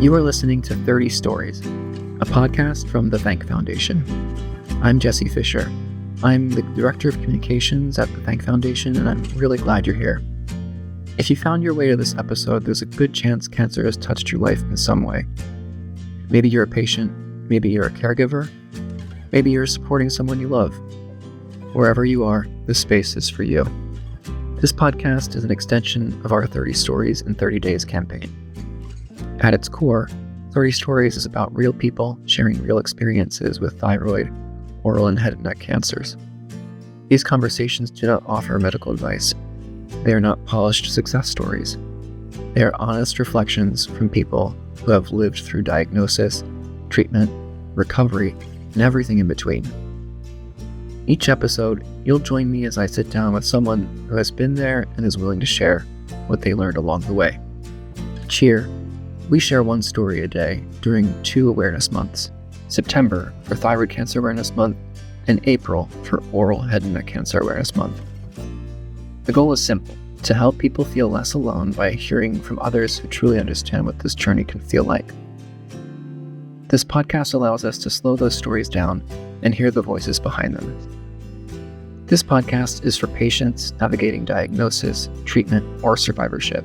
You are listening to 30 Stories, a podcast from the THANC Foundation. I'm Jesse Fisher. I'm the Director of Communications at the THANC Foundation, and I'm really glad you're here. If you found your way to this episode, there's a good chance cancer has touched your life in some way. Maybe you're a patient, maybe you're a caregiver, maybe you're supporting someone you love. Wherever you are, this space is for you. This podcast is an extension of our 30 Stories in 30 Days campaign. At its core, 30 Stories is about real people sharing real experiences with thyroid, oral and head and neck cancers. These conversations do not offer medical advice. They are not polished success stories. They are honest reflections from people who have lived through diagnosis, treatment, recovery, and everything in between. Each episode, you'll join me as I sit down with someone who has been there and is willing to share what they learned along the way. Each year, we share one story a day during 2 awareness months: September for Thyroid Cancer Awareness Month and April for Oral Head and Neck Cancer Awareness Month. The goal is simple: to help people feel less alone by hearing from others who truly understand what this journey can feel like. This podcast allows us to slow those stories down and hear the voices behind them. This podcast is for patients navigating diagnosis, treatment, or survivorship.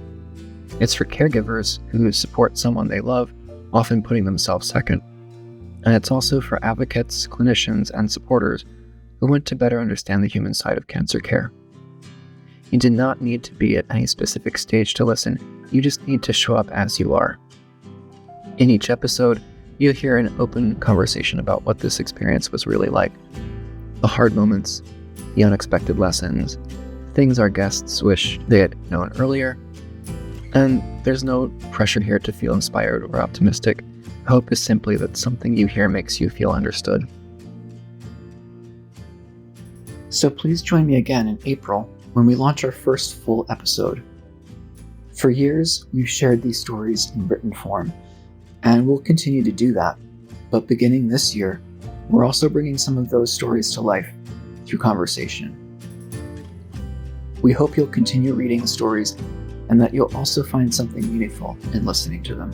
It's for caregivers who support someone they love, often putting themselves second. And it's also for advocates, clinicians, and supporters who want to better understand the human side of cancer care. You do not need to be at any specific stage to listen. You just need to show up as you are. In each episode, you'll hear an open conversation about what this experience was really like. The hard moments, the unexpected lessons, things our guests wish they had known earlier. And there's no pressure here to feel inspired or optimistic. Hope is simply that something you hear makes you feel understood. So please join me again in April when we launch our first full episode. For years, we've shared these stories in written form, and we'll continue to do that. But beginning this year, we're also bringing some of those stories to life through conversation. We hope you'll continue reading the stories and that you'll also find something meaningful in listening to them.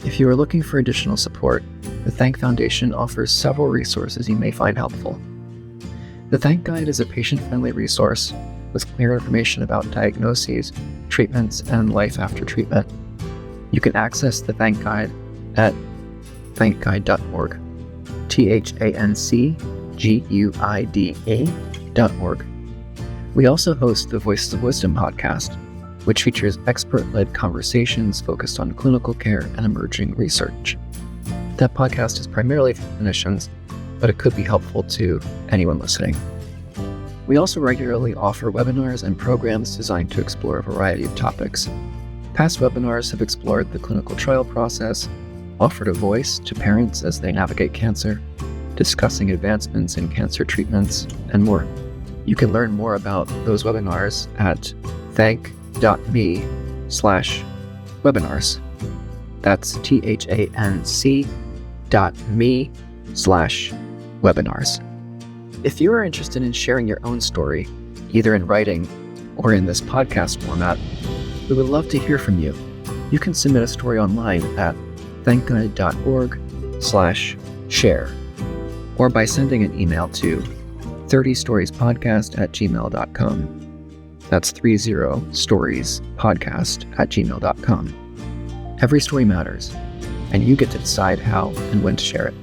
If you are looking for additional support, the THANC Foundation offers several resources you may find helpful. The THANC Guide is a patient-friendly resource with clear information about diagnoses, treatments, and life after treatment. You can access the THANC Guide at thankguida.org, THANCGUIDA.org. We also host the Voices of Wisdom podcast, which features expert-led conversations focused on clinical care and emerging research. That podcast is primarily for clinicians, but it could be helpful to anyone listening. We also regularly offer webinars and programs designed to explore a variety of topics. Past webinars have explored the clinical trial process, offered a voice to parents as they navigate cancer, discussing advancements in cancer treatments, and more. You can learn more about those webinars at thank.me/webinars. That's THANC.me/webinars. If you are interested in sharing your own story, either in writing or in this podcast format, we would love to hear from you. You can submit a story online at thankguide.org/share or by sending an email to 30storiespodcast@gmail.com. That's 30storiespodcast@gmail.com. Every story matters, and you get to decide how and when to share it.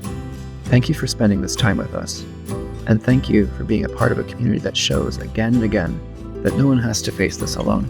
Thank you for spending this time with us, and thank you for being a part of a community that shows again and again that no one has to face this alone.